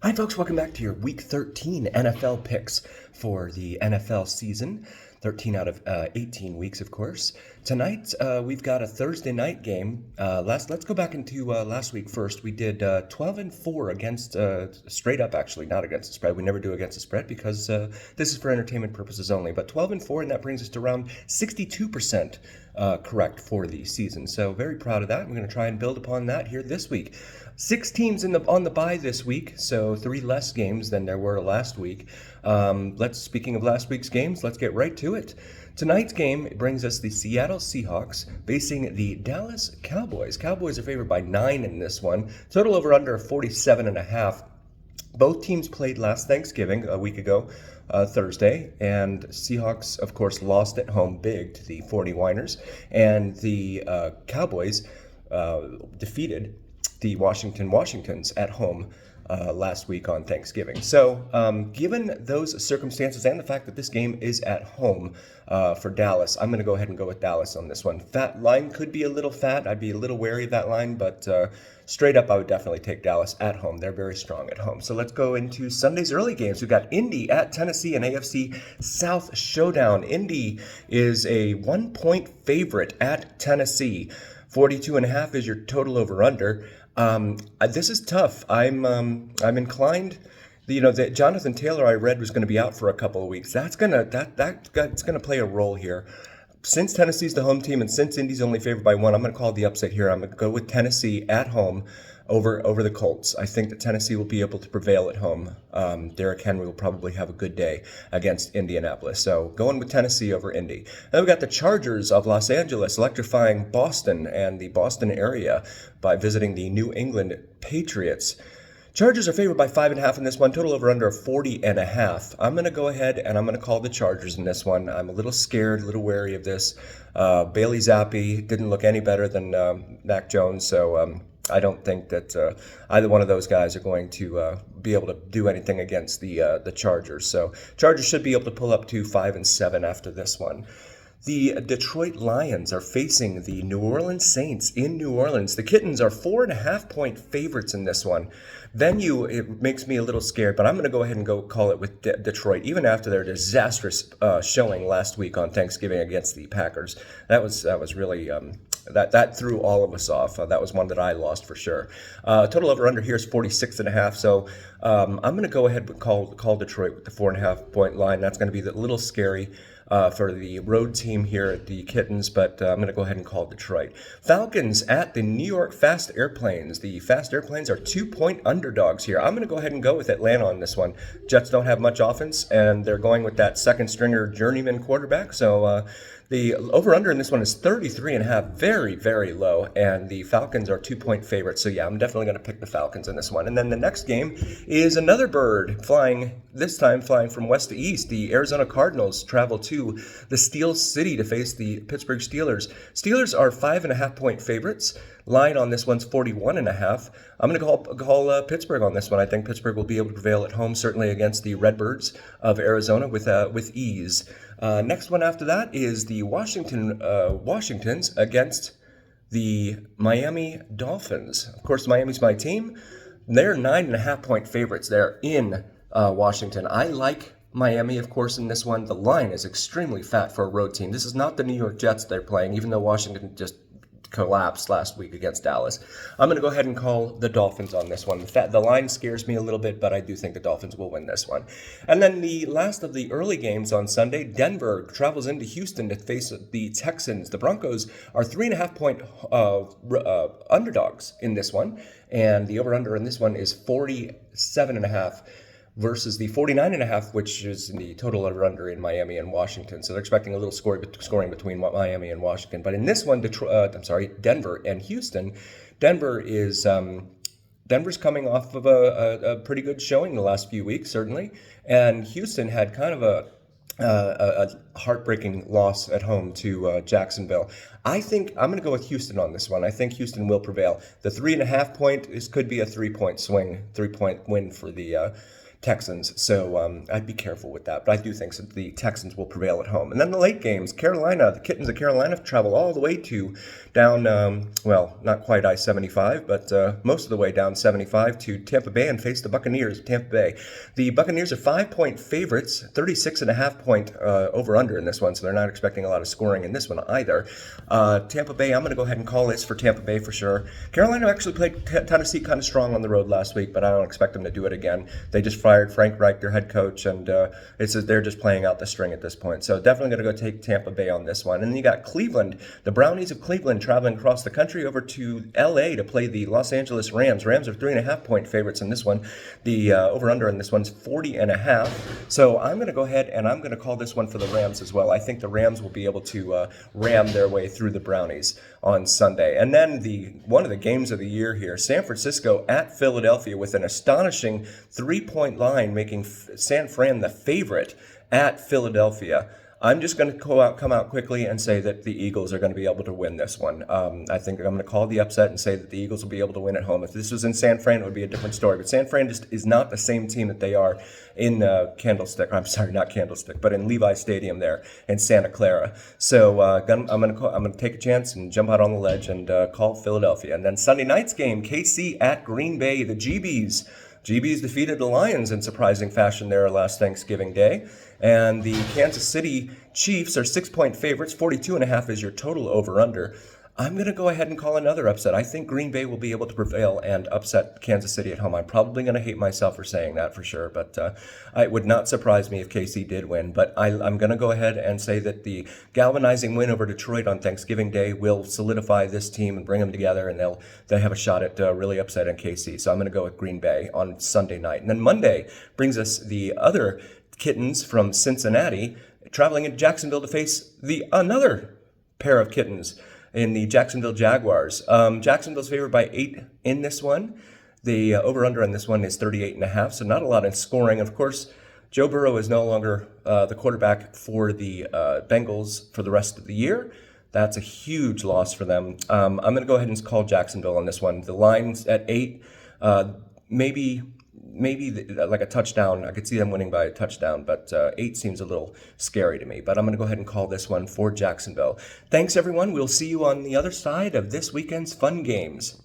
Hi, folks. Welcome back to your Week 13 NFL picks for the NFL season. 13 out of 18 weeks, of course. Tonight, we've got a Thursday night game. Let's go back into last week first. We did 12-4 against, straight up actually, not against the spread. We never do against the spread because this is for entertainment purposes only. But 12-4, and that brings us to around 62% correct for the season. So very proud of that. We're going to try and build upon that here this week. 6 teams on the bye this week, so 3 less games than there were last week. Speaking of last week's games, let's get right to it. Tonight's game brings us the Seattle Seahawks facing the Dallas Cowboys. Cowboys are favored by 9 in this one. Total over under 47.5. Both teams played last Thanksgiving, a week ago, Thursday, and Seahawks, of course, lost at home big to the 49ers, and the Cowboys defeated the Washingtons at home last week on Thanksgiving. So given those circumstances and the fact that this game is at home for Dallas, I'm going to go ahead and go with Dallas on this one. Fat line could be a little fat. I'd be a little wary of that line, but straight up, I would definitely take Dallas at home. They're very strong at home. So let's go into Sunday's early games. We've got Indy at Tennessee, an AFC South showdown. Indy is a 1-point favorite at Tennessee. 42.5 is your total over under. This is tough. I'm inclined. That Jonathan Taylor I read was going to be out for a couple of weeks. That's gonna play a role here. Since Tennessee's the home team and since Indy's only favored by 1, I'm going to call the upset here. I'm going to go with Tennessee at home over the Colts. I think that Tennessee will be able to prevail at home. Derrick Henry will probably have a good day against Indianapolis. So going with Tennessee over Indy. Then we've got the Chargers of Los Angeles electrifying Boston and the Boston area by visiting the New England Patriots. Chargers are favored by 5.5 in this one. Total over under 40.5. I'm going to go ahead and I'm going to call the Chargers in this one. I'm a little scared, a little wary of this. Bailey Zappi didn't look any better than Mac Jones, so I don't think that either one of those guys are going to be able to do anything against the Chargers. So Chargers should be able to pull up to 5-7 after this one. The Detroit Lions are facing the New Orleans Saints in New Orleans. The Kittens are 4.5-point favorites in this one. Venue, it makes me a little scared, but I'm going to go ahead and go call it with Detroit, even after their disastrous showing last week on Thanksgiving against the Packers. That was really that threw all of us off. That was one that I lost for sure. Total over under here is 46.5. So I'm going to go ahead and call Detroit with the 4.5-point line. That's going to be a little scary for the road team here at the Kittens, but I'm going to go ahead and call Detroit. Falcons at the New York Fast Airplanes. The Fast Airplanes are 2-point underdogs here. I'm going to go ahead and go with Atlanta on this one. Jets don't have much offense, and they're going with that second-stringer journeyman quarterback, so the over-under in this one is 33.5, very, very low, and the Falcons are 2-point favorites. So, yeah, I'm definitely going to pick the Falcons in this one. And then the next game is another bird this time flying from west to east. The Arizona Cardinals travel to the Steel City to face the Pittsburgh Steelers. Steelers are 5.5-point favorites. Line on this one's 41.5. I'm going to call Pittsburgh on this one. I think Pittsburgh will be able to prevail at home, certainly against the Redbirds of Arizona with ease. Next one after that is the Washingtons against the Miami Dolphins. Of course, Miami's my team. They're 9.5-point favorites. They're in Washington. I like Miami, of course, in this one. The line is extremely fat for a road team. This is not the New York Jets they're playing, even though Washington just collapsed last week against Dallas. I'm going to go ahead and call the Dolphins on this one. The line scares me a little bit, but I do think the Dolphins will win this one. And then the last of the early games on Sunday, Denver travels into Houston to face the Texans. The Broncos are 3.5-point underdogs in this one, and the over-under in this one is 47.5. Versus the 49.5, which is the total over-under in Miami and Washington. So they're expecting a little scoring between Miami and Washington. But in this one, Denver and Houston. Denver's coming off of a pretty good showing the last few weeks, certainly. And Houston had kind of a heartbreaking loss at home to Jacksonville. I think I'm going to go with Houston on this one. I think Houston will prevail. The 3.5-point could be a 3-point swing, 3-point win for the Texans. So I'd be careful with that. But I do think that the Texans will prevail at home. And then the late games, Carolina, the Kittens of Carolina travel all the way to down, well, not quite I-75, but most of the way down 75 to Tampa Bay and face the Buccaneers of Tampa Bay. The Buccaneers are 5-point favorites, 36.5-point over-under in this one, so they're not expecting a lot of scoring in this one either. Tampa Bay, I'm going to go ahead and call this for Tampa Bay for sure. Carolina actually played Tennessee kind of strong on the road last week, but I don't expect them to do it again. They just fired Frank Reich, their head coach, and they're just playing out the string at this point. So definitely going to go take Tampa Bay on this one. And then you got Cleveland, the Brownies of Cleveland traveling across the country over to LA to play the Los Angeles Rams. Rams are 3.5-point favorites in this one. The over-under in this one's 40.5. So I'm going to go ahead and I'm going to call this one for the Rams as well. I think the Rams will be able to ram their way through the Brownies on Sunday. And then one of the games of the year here, San Francisco at Philadelphia with an astonishing 3-point line, making San Fran the favorite at Philadelphia. I'm just going to come out quickly and say that the Eagles are going to be able to win this one. I think I'm going to call the upset and say that the Eagles will be able to win at home. If this was in San Fran, it would be a different story. But San Fran just is not the same team that they are in Candlestick. I'm sorry, not Candlestick, but in Levi Stadium there in Santa Clara. So I'm going to take a chance and jump out on the ledge and call Philadelphia. And then Sunday night's game, KC at Green Bay, the GBs. GBs defeated the Lions in surprising fashion there last Thanksgiving Day. And the Kansas City Chiefs are 6-point favorites. 42.5 is your total over-under. I'm going to go ahead and call another upset. I think Green Bay will be able to prevail and upset Kansas City at home. I'm probably going to hate myself for saying that for sure, but it would not surprise me if KC did win. But I'm going to go ahead and say that the galvanizing win over Detroit on Thanksgiving Day will solidify this team and bring them together, and they'll have a shot at really upsetting KC. So I'm going to go with Green Bay on Sunday night. And then Monday brings us the other Kittens from Cincinnati traveling into Jacksonville to face another pair of Kittens in the Jacksonville Jaguars. Jacksonville's favored by 8 in this one. The over-under on this one is 38.5, so not a lot in scoring. Of course, Joe Burrow is no longer the quarterback for the Bengals for the rest of the year. That's a huge loss for them. I'm going to go ahead and call Jacksonville on this one. The line's at 8, maybe like a touchdown. I could see them winning by a touchdown, but 8 seems a little scary to me. But I'm going to go ahead and call this one for Jacksonville. Thanks, everyone. We'll see you on the other side of this weekend's fun games.